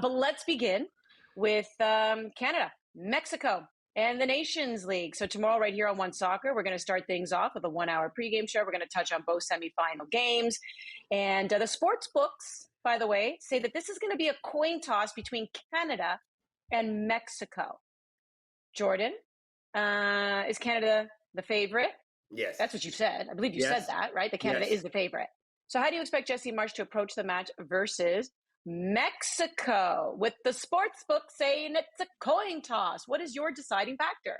But let's begin with Canada, Mexico, and the Nations League. So tomorrow right here on One Soccer, we're going to start things off with a 1-hour pregame show. We're going to touch on both semifinal games. And the sports books, by the way, say that this is going to be a coin toss between Canada and Mexico. Jordan, is Canada the favorite? Yes. That's what you said. I believe you said that, right? That Canada is the favorite. So how do you expect Jesse Marsh to approach the match versus Mexico, with the sports book saying it's a coin toss? What is your deciding factor?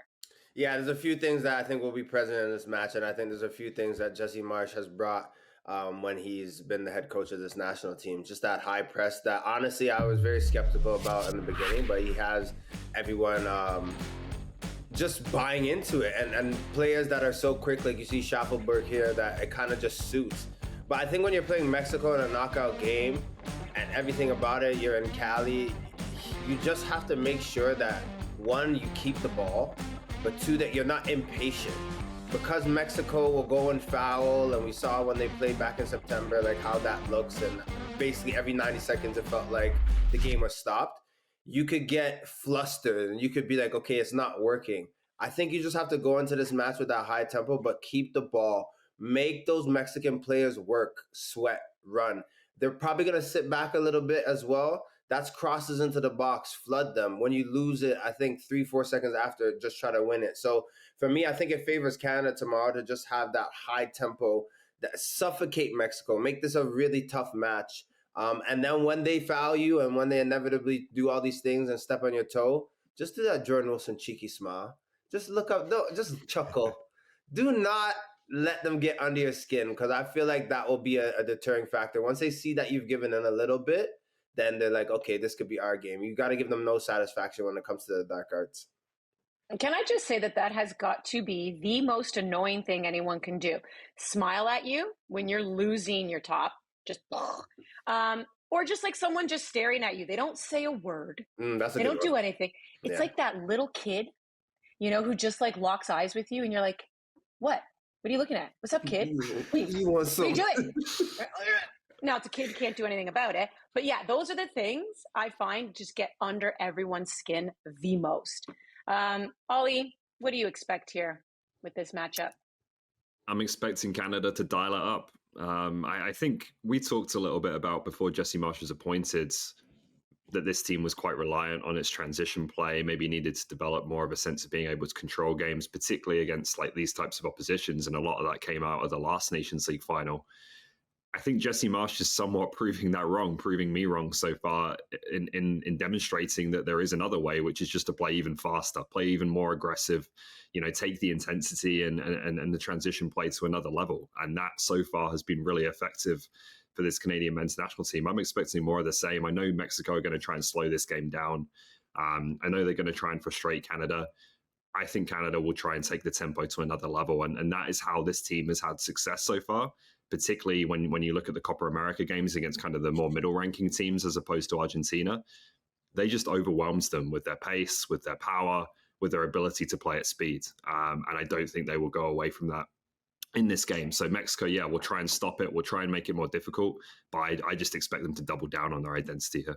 Yeah, there's a few things that I think will be present in this match, and I think there's a few things that Jesse Marsh has brought when he's been the head coach of this national team. Just that high press that honestly I was very skeptical about in the beginning, but he has everyone just buying into it, and players that are so quick, like you see Schaffelberg here, that it kind of just suits. But I think when you're playing Mexico in a knockout game and everything about it, you're in Cali, you just have to make sure that, one, you keep the ball, but two, that you're not impatient. Because Mexico will go and foul, and we saw when they played back in September, like how that looks, and basically every 90 seconds it felt like the game was stopped. You could get flustered and you could be like, okay, it's not working. I think you just have to go into this match with that high tempo, but keep the ball. Make those Mexican players work, sweat, run. They're probably going to sit back a little bit as well. That's crosses into the box, flood them. When you lose it, I think 3-4 seconds after, just try to win it. So for me, I think it favors Canada tomorrow to just have that high tempo, that suffocate Mexico, make this a really tough match. And then when they foul you and when they inevitably do all these things and step on your toe, just do that Jordan Wilson cheeky smile. Just look up, no, just chuckle. Do not let them get under your skin, because I feel like that will be a deterring factor. Once they see that you've given in a little bit, then they're like, okay, this could be our game. You got to give them no satisfaction when it comes to the dark arts. Can I just say that has got to be the most annoying thing anyone can do? Smile at you when you're losing your top, just or just like someone just staring at you. They don't say a word. They don't do anything. It's like that little kid, who just like locks eyes with you, and you're like, what? What are you looking at? What's up, kid? What are you doing? Now, it's a kid, can't do anything about it. But yeah, those are the things I find just get under everyone's skin the most. Ollie, what do you expect here with this matchup? I'm expecting Canada to dial it up. I think we talked a little bit about, before Jesse Marsh was appointed, that this team was quite reliant on its transition play, maybe needed to develop more of a sense of being able to control games, particularly against like these types of oppositions. And a lot of that came out of the last Nations League final. I think Jesse Marsh is somewhat proving me wrong so far in demonstrating that there is another way, which is just to play even faster, play even more aggressive, take the intensity and the transition play to another level. And that so far has been really effective for this Canadian men's national team. I'm expecting more of the same. I know Mexico are going to try and slow this game down. I know they're going to try and frustrate Canada. I think Canada will try and take the tempo to another level. And that is how this team has had success so far, particularly when you look at the Copa America games against kind of the more middle ranking teams as opposed to Argentina. They just overwhelmed them with their pace, with their power, with their ability to play at speed. And I don't think they will go away from that in this game. So Mexico, we'll try and stop it. We'll try and make it more difficult. But I just expect them to double down on their identity here.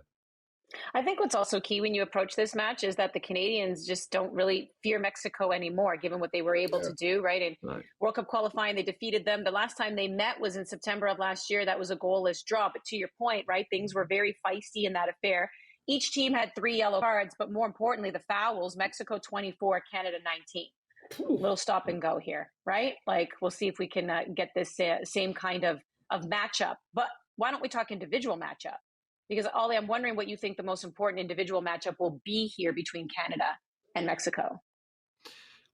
I think what's also key when you approach this match is that the Canadians just don't really fear Mexico anymore, given what they were able to do, right? And World Cup qualifying, they defeated them. The last time they met was in September of last year. That was a goalless draw. But to your point, right, things were very feisty in that affair. Each team had 3 yellow cards, but more importantly, the fouls, Mexico 24, Canada 19. Little stop and go here, right? Like, we'll see if we can get this same kind of matchup. But why don't we talk individual matchup? Because, Ollie, I'm wondering what you think the most important individual matchup will be here between Canada and Mexico.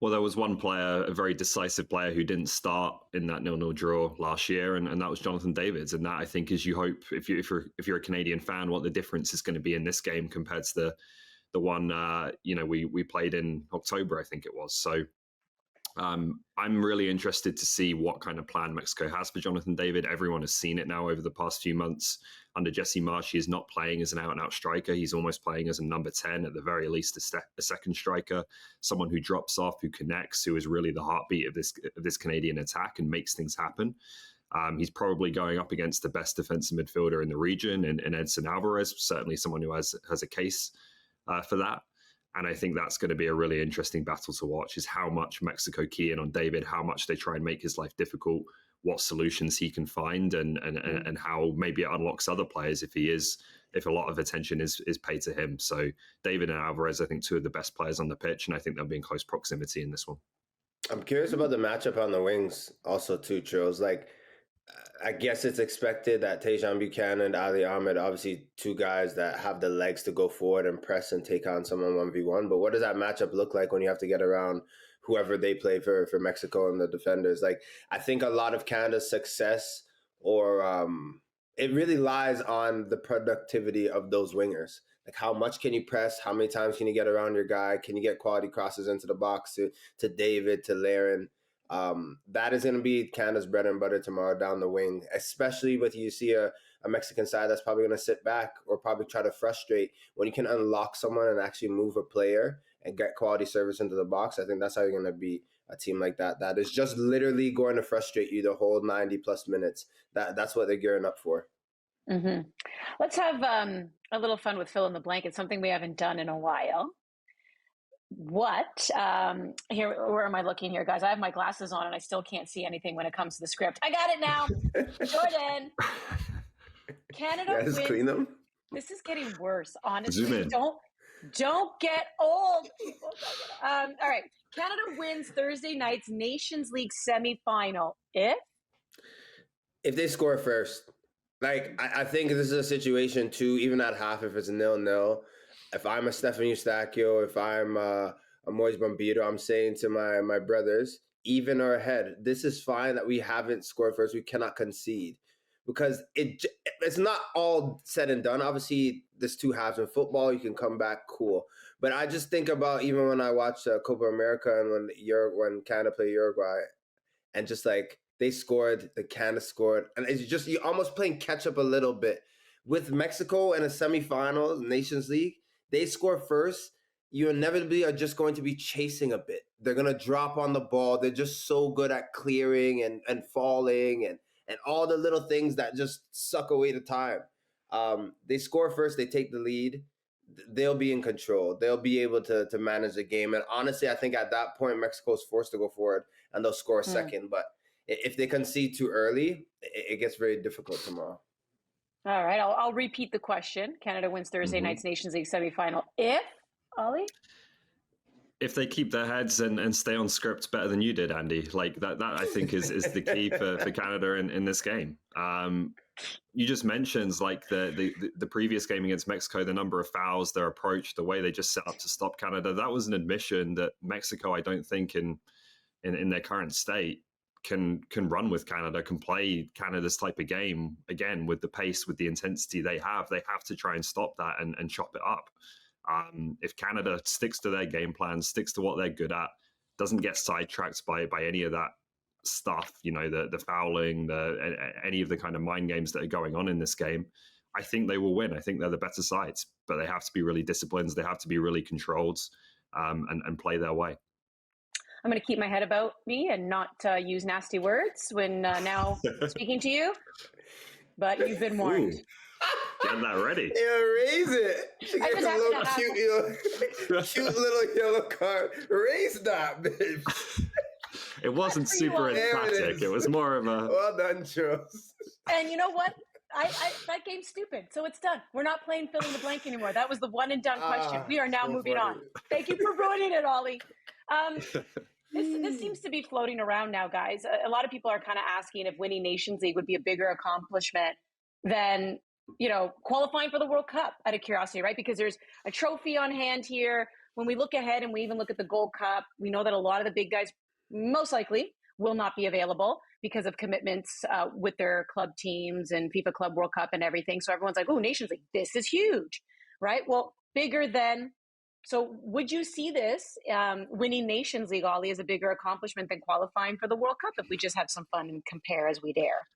Well, there was one player, a very decisive player, who didn't start in that 0-0 draw last year, and that was Jonathan David. And that, I think, is, you hope, if you're a Canadian fan, what the difference is going to be in this game compared to the one we played in October, I think it was. So I'm really interested to see what kind of plan Mexico has for Jonathan David. Everyone has seen it now over the past few months. Under Jesse Marsh, he is not playing as an out-and-out striker. He's almost playing as a number 10, at the very least a second striker, someone who drops off, who connects, who is really the heartbeat of this Canadian attack and makes things happen. He's probably going up against the best defensive midfielder in the region in Edson Alvarez, certainly someone who has a case for that. And I think that's going to be a really interesting battle to watch, is how much Mexico key in on David, how much they try and make his life difficult, what solutions he can find, and how maybe it unlocks other players if a lot of attention is paid to him. So David and Alvarez, I think, two of the best players on the pitch, and I think they'll be in close proximity in this one. I'm curious about the matchup on the wings also too, Trills. Like, I guess it's expected that Tajon Buchanan and Ali Ahmed, obviously two guys that have the legs to go forward and press and take on someone 1v1. But what does that matchup look like when you have to get around whoever they play for Mexico and the defenders? Like, I think a lot of Canada's success it really lies on the productivity of those wingers. Like, how much can you press? How many times can you get around your guy? Can you get quality crosses into the box to David, to Laren? That is going to be Canada's bread and butter tomorrow down the wing, especially with you see a Mexican side that's probably going to sit back or probably try to frustrate. When you can unlock someone and actually move a player and get quality service into the box, I think that's how you're going to be a team like that. That is just literally going to frustrate you the whole 90 plus minutes. That's what they're gearing up for. Mm-hmm. Let's have a little fun with fill in the blank. It's something we haven't done in a while. Here, where am I looking here, guys? I have my glasses on and I still can't see anything when it comes to the script. I got it now. Jordan. Canada wins. Clean them. This is getting worse, honestly. Zoom in. Don't get old. All right. Canada wins Thursday night's Nations League semifinal if they score first. Like, I think this is a situation too, even at half, if it's 0-0. If I'm a Stefan Eustachio, if I'm a Moise Bombito, I'm saying to my brothers, even or ahead, this is fine that we haven't scored first. We cannot concede, because it's not all said and done. Obviously, there's two halves in football. You can come back, cool. But I just think about even when I watched Copa America and when Canada played Uruguay, and just like they scored, the Canada scored, and it's just you're almost playing catch up a little bit with Mexico in a semifinal Nations League. They score first, you inevitably are just going to be chasing a bit. They're going to drop on the ball. They're just so good at clearing and falling and all the little things that just suck away the time. They score first, they take the lead. They'll be in control. They'll be able to manage the game. And honestly, I think at that point, Mexico's forced to go forward and they'll score a second. But if they concede too early, it gets very difficult tomorrow. All right, I'll repeat the question. Canada wins Thursday night's Nations League semifinal if, Ollie? If they keep their heads and stay on script better than you did, Andy. Like that I think is the key for Canada in this game. You just mentioned like the previous game against Mexico, the number of fouls, their approach, the way they just set up to stop Canada. That was an admission that Mexico, I don't think in their current state, can run with Canada, can play Canada's type of game again with the pace, with the intensity they have. They have to try and stop that and chop it up. If Canada sticks to their game plan, sticks to what they're good at, doesn't get sidetracked by any of that stuff, the fouling, any of the kind of mind games that are going on in this game, I think they will win. I think they're the better sides, but they have to be really disciplined. They have to be really controlled and play their way. I'm going to keep my head about me and not use nasty words when now speaking to you. But you've been warned. Get that ready. Yeah, raise it. She gets a little cute little yellow card. Raise that, bitch. It wasn't super emphatic. It was more of a... Well done, Charles. And you know what? That game's stupid, so it's done. We're not playing fill in the blank anymore. That was the one and done question. We are now moving on. Thank you for ruining it, Ollie. This seems to be floating around now, guys. A lot of people are kind of asking if winning Nations League would be a bigger accomplishment than, qualifying for the World Cup, out of curiosity, right? Because there's a trophy on hand here. When we look ahead and we even look at the Gold Cup, we know that a lot of the big guys most likely will not be available because of commitments with their club teams and FIFA Club World Cup and everything. So everyone's like, oh, Nations League, this is huge, right? Well, bigger than... So would you see this winning Nations League, Ollie, as a bigger accomplishment than qualifying for the World Cup if we just have some fun and compare as we dare?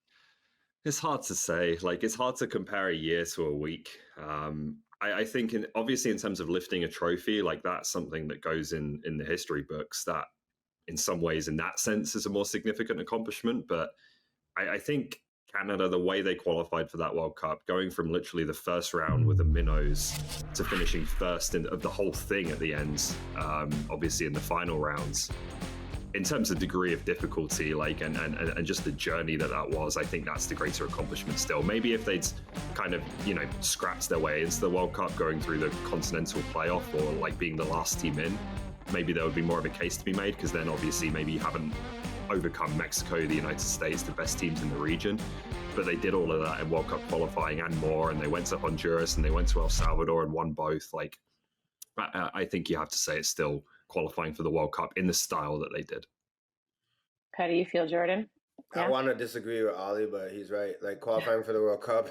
It's hard to say. It's hard to compare a year to a week. I think, obviously, in terms of lifting a trophy, that's something that goes in the history books that in some ways, in that sense, is a more significant accomplishment. But I think Canada, the way they qualified for that World Cup, going from literally the first round with the minnows to finishing first of the whole thing at the end, obviously in the final rounds, in terms of degree of difficulty, like and just the journey that was, I think that's the greater accomplishment still. Maybe if they'd kind of, scratched their way into the World Cup, going through the continental playoff or like being the last team in, maybe there would be more of a case to be made, because then obviously maybe you haven't overcome Mexico, the United States, the best teams in the region. But they did all of that in World Cup qualifying and more, and they went to Honduras and they went to El Salvador and won both. Like, I think you have to say it's still qualifying for the World Cup in the style that they did. How do you feel, Jordan? Yeah. I want to disagree with Ollie, but he's right. Like, qualifying for the World Cup,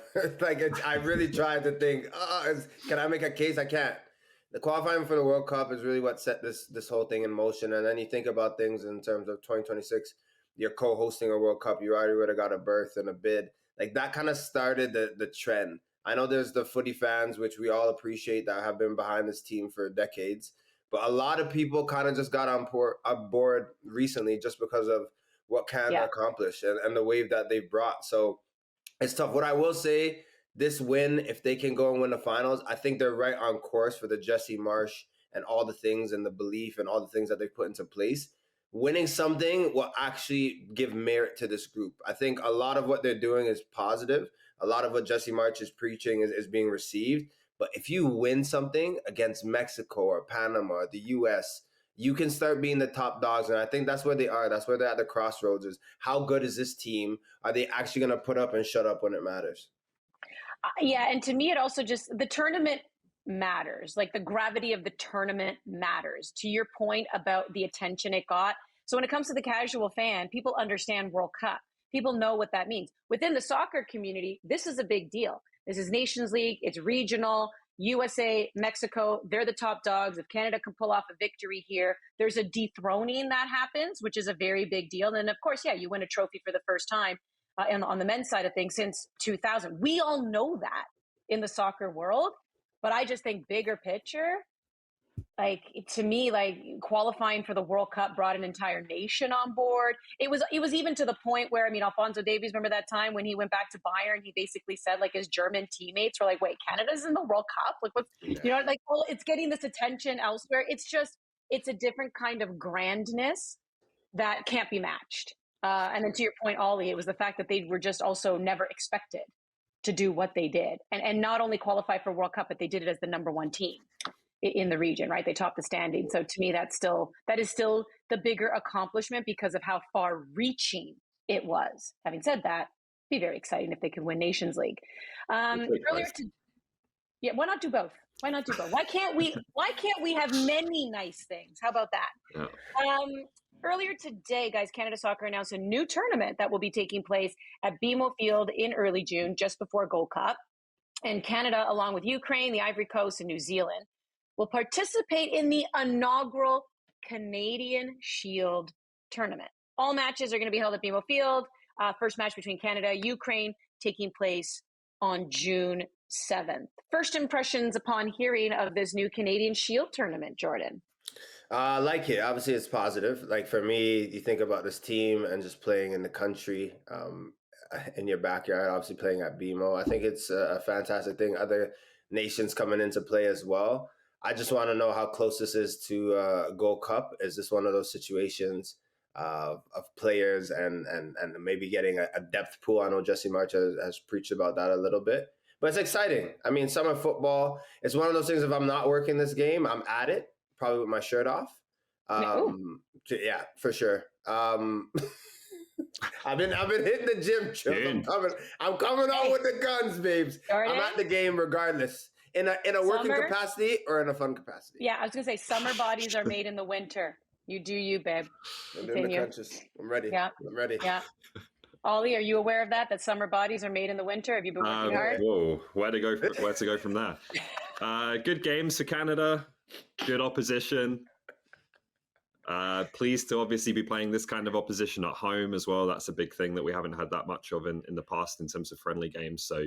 I really tried to think, can I make a case? I can't. The qualifying for the World Cup is really what set this whole thing in motion. And then you think about things in terms of 2026, you're co-hosting a World Cup, you already would have got a berth and a bid. Like, that kind of started the trend. I know there's the footy fans, which we all appreciate, that have been behind this team for decades. But a lot of people kind of just got on board recently just because of what Canada accomplished and the wave that they've brought. So it's tough. What I will say, this win, if they can go and win the finals, I think they're right on course for the Jesse Marsh and all the things and the belief and all the things that they put into place. Winning something will actually give merit to this group. I think a lot of what they're doing is positive. A lot of what Jesse Marsh is preaching is being received. But if you win something against Mexico or Panama or the U.S., you can start being the top dogs. And I think that's where they are. That's where they're at the crossroads, is how good is this team? Are they actually going to put up and shut up when it matters? Yeah, and to me, it also just, the tournament matters. Like, the gravity of the tournament matters. To your point about the attention it got. So when it comes to the casual fan, people understand World Cup. People know what that means. Within the soccer community, this is a big deal. This is Nations League. It's regional. USA, Mexico, they're the top dogs. If Canada can pull off a victory here, there's a dethroning that happens, which is a very big deal. And of course, you win a trophy for the first time on the men's side of things since 2000. We all know that in the soccer world, but I just think bigger picture, like, to me, like, qualifying for the World Cup brought an entire nation on board. It was even to the point where, Alphonso Davies, remember that time when he went back to Bayern, he basically said, like, his German teammates were like, wait, Canada's in the World Cup? Like, what's, well, it's getting this attention elsewhere. It's a different kind of grandness that can't be matched. And then to your point, Ollie, it was the fact that they were just also never expected to do what they did. And not only qualify for World Cup, but they did it as the number one team in the region, right? They topped the standing. So to me, that is still the bigger accomplishment because of how far reaching it was. Having said that, it'd be very exciting if they could win Nations League. Why not do both? Why not do both? Why can't we have many nice things? How about that? Yeah. Earlier today, guys, Canada Soccer announced a new tournament that will be taking place at BMO Field in early June, just before Gold Cup. And Canada, along with Ukraine, the Ivory Coast, and New Zealand, will participate in the inaugural Canadian Shield tournament. All matches are going to be held at BMO Field. First match between Canada and Ukraine taking place on June 7th. First impressions upon hearing of this new Canadian Shield tournament, Jordan? I like it. Obviously, it's positive. Like, for me, you think about this team and just playing in the country, in your backyard, obviously playing at BMO. I think it's a fantastic thing. Other nations coming into play as well. I just want to know how close this is to Gold Cup. Is this one of those situations of players and maybe getting a depth pool? I know Jesse March has preached about that a little bit. But it's exciting. Summer football, it's one of those things, if I'm not working this game, I'm at it, probably with my shirt off. Yeah, for sure. I've been hitting the gym, Chip. I'm coming out with the guns, babes. Jordan? I'm at the game regardless. In a working capacity or in a fun capacity? Yeah, I was going to say, summer bodies are made in the winter. You do you, babe. I'm in the trenches. I'm ready. Yeah. I'm ready. Yeah. Ollie, are you aware of that summer bodies are made in the winter? Have you been working hard? Whoa, where to go from there? Good games for Canada. Good opposition. Pleased to obviously be playing this kind of opposition at home as well. That's a big thing that we haven't had that much of in the past in terms of friendly games. So,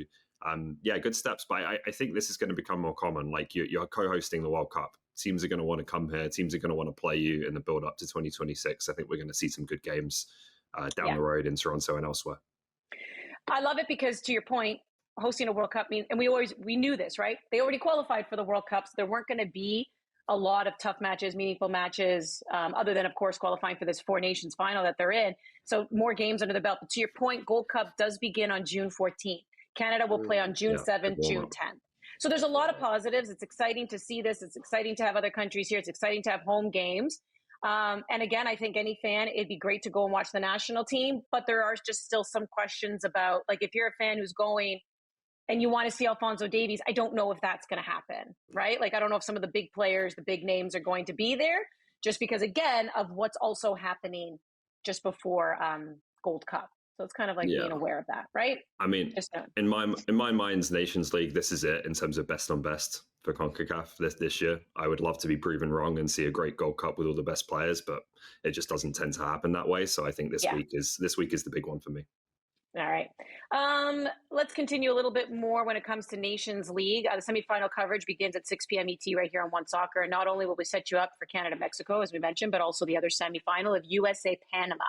good steps. But I think this is going to become more common. Like, you're co-hosting the World Cup. Teams are going to want to come here. Teams are going to want to play you in the build-up to 2026. I think we're going to see some good games down the road in Toronto and elsewhere. I love it because, to your point, hosting a World Cup means, and we knew this, right? They already qualified for the World Cup, so there weren't going to be a lot of tough matches, meaningful matches, other than, of course, qualifying for this Four Nations final that they're in. So more games under the belt. But to your point, Gold Cup does begin on June 14th. Canada will play on June 7th, June 10th. So there's a lot of positives. It's exciting to see this. It's exciting to have other countries here. It's exciting to have home games. And again, I think any fan, it'd be great to go and watch the national team. But there are just still some questions about, like, if you're a fan who's going and you want to see Alphonso Davies, I don't know if that's going to happen, right? Like, I don't know if some of the big players, the big names are going to be there, just because, again, of what's also happening just before Gold Cup. So it's kind of like being aware of that, right? I mean, in my mind's Nations League, this is it in terms of best on best for Concacaf this year. I would love to be proven wrong and see a great Gold Cup with all the best players, but it just doesn't tend to happen that way. So I think this week is the big one for me. All right. Let's continue a little bit more when it comes to Nations League. The semifinal coverage begins at 6 p.m. ET right here on One Soccer. And not only will we set you up for Canada-Mexico, as we mentioned, but also the other semifinal of USA-Panama.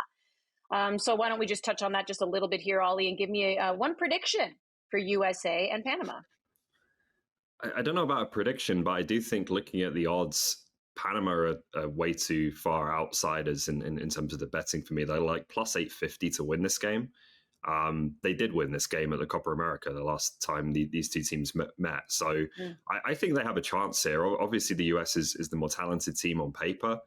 So why don't we just touch on that just a little bit here, Ollie, and give me one prediction for USA and Panama. I don't know about a prediction, but I do think looking at the odds, Panama are way too far outsiders in terms of the betting for me. They're like plus 850 to win this game. They did win this game at the Copa America the last time these two teams met. So I think they have a chance here. Obviously, the US is the more talented team on paper,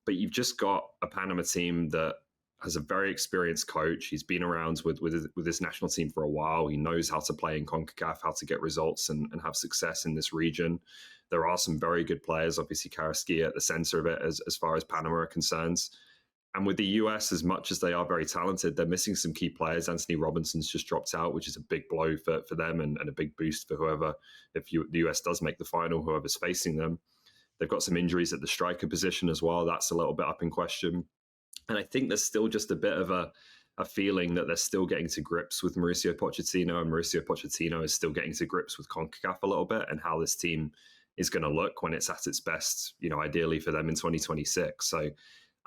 but you've just got a Panama team that has a very experienced coach. He's been around with his national team for a while. He knows how to play in CONCACAF, how to get results and have success in this region. There are some very good players, obviously Carrasquilla at the center of it as far as Panama are concerned. And with the US, as much as they are very talented, they're missing some key players. Anthony Robinson's just dropped out, which is a big blow for them and a big boost for whoever, the US does make the final, whoever's facing them. They've got some injuries at the striker position as well. That's a little bit up in question. And I think there's still just a bit of a feeling that they're still getting to grips with Mauricio Pochettino, and Mauricio Pochettino is still getting to grips with CONCACAF a little bit and how this team is going to look when it's at its best, ideally for them in 2026. So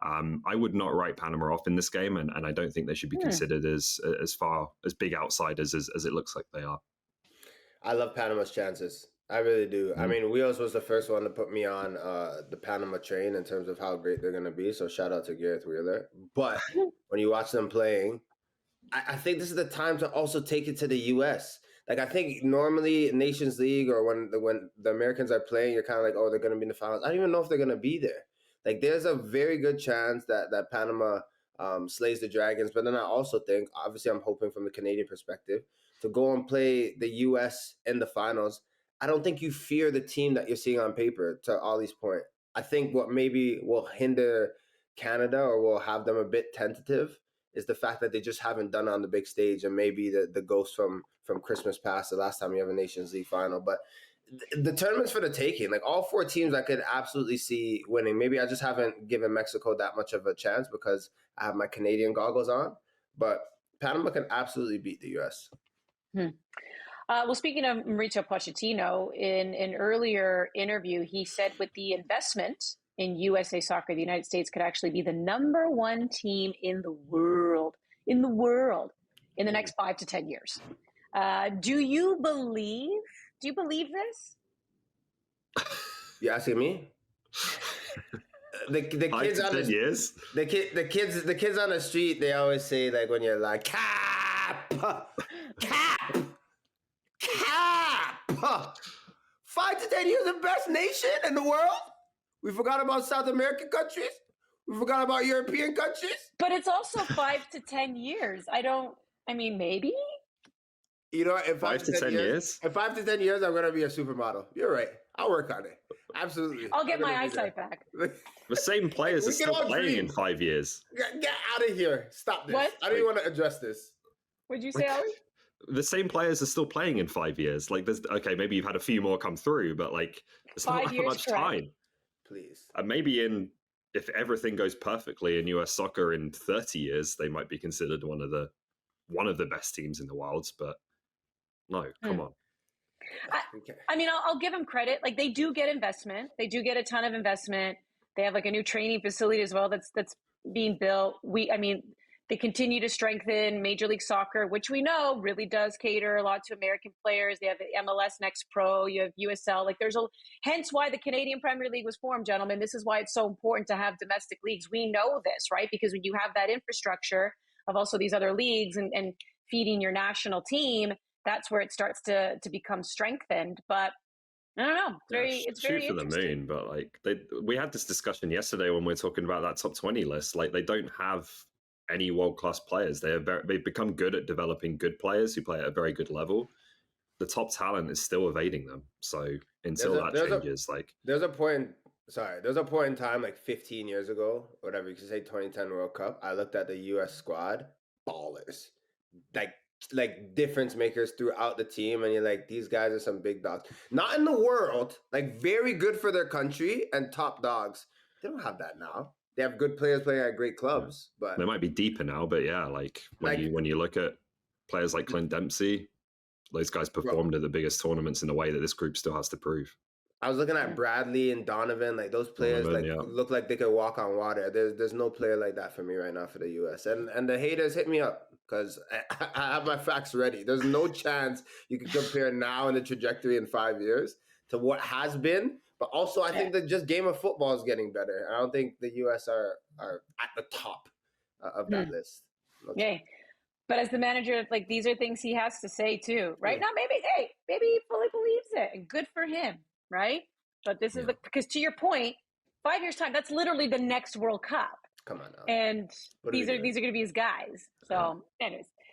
I would not write Panama off in this game, and I don't think they should be considered as big outsiders as it looks like they are. I love Panama's chances. I really do. I mean, Wheels was the first one to put me on the Panama train in terms of how great they're going to be. So shout out to Gareth Wheeler. But when you watch them playing, I think this is the time to also take it to the U.S. Like, I think normally Nations League or when the Americans are playing, you're kind of like, oh, they're going to be in the finals. I don't even know if they're going to be there. Like, there's a very good chance that Panama slays the Dragons. But then I also think, obviously I'm hoping from the Canadian perspective, to go and play the U.S. in the finals. I don't think you fear the team that you're seeing on paper, to Ollie's point. I think what maybe will hinder Canada or will have them a bit tentative is the fact that they just haven't done it on the big stage, and maybe the ghost from Christmas past, the last time you have a Nations League final. But the tournament's for the taking. Like, all four teams I could absolutely see winning. Maybe I just haven't given Mexico that much of a chance because I have my Canadian goggles on. But Panama can absolutely beat the U.S. Well, speaking of Mauricio Pochettino, in an earlier interview, he said with the investment in USA Soccer, the United States could actually be the number one team in the world in the next 5 to 10 years. Do you believe this? You asking me? The kids on the years. The kids on the street, they always say, like, when you're like, cap. 5 to 10 years, the best nation in the world. We forgot about South American countries. We forgot about European countries. But it's also 5 to 10 years. Maybe. In 5 to 10 years? In 5 to 10 years, I'm going to be a supermodel. You're right. I'll work on it. Absolutely. I'll get my eyesight back. The same players are still playing in 5 years. Get out of here. Stop this. What? I don't even want to address this. What'd you say, Ollie? The same players are still playing in 5 years. Like, maybe you've had a few more come through, but like, it's not that much time. Please. And maybe if everything goes perfectly in US soccer in 30 years, they might be considered one of the best teams in the world. But no, come on. I'll give them credit. Like, they do get investment. They do get a ton of investment. They have like a new training facility as well that's being built. They continue to strengthen Major League Soccer, which we know really does cater a lot to American players. They have the MLS Next Pro, you have USL. Like hence why the Canadian Premier League was formed, gentlemen. This is why it's so important to have domestic leagues. We know this, right? Because when you have that infrastructure of also these other leagues and feeding your national team, that's where it starts to become strengthened. But I don't know. It's very shoot for the moon, but like we had this discussion yesterday when we were talking about that top 20 list. Like they don't have any world-class players. They've become good at developing good players who play at a very good level. The top talent is still evading them. So until that changes, there's a point in time, like 15 years ago, whatever, you could say 2010 World Cup, I looked at the US squad, ballers. Like difference makers throughout the team, and you're like, these guys are some big dogs. Not in the world, like very good for their country and top dogs. They don't have that now. They have good players playing at great clubs, but they might be deeper now. But yeah, like when you look at players like Clint Dempsey, those guys performed at the biggest tournaments in a way that this group still has to prove. I was looking at Bradley and Donovan, like those players look like they could walk on water. There's no player like that for me right now for the US. And the haters hit me up because I have my facts ready. There's no chance you can compare now and the trajectory in 5 years to what has been. But also, I think that just game of football is getting better. I don't think the US are at the top of that list. Yeah. But as the manager, like these are things he has to say too, right? Now, maybe he fully believes it, and good for him, right? But this is because to your point, 5 years time, that's literally the next World Cup. Come on now. And these are going to be his guys. So, anyways,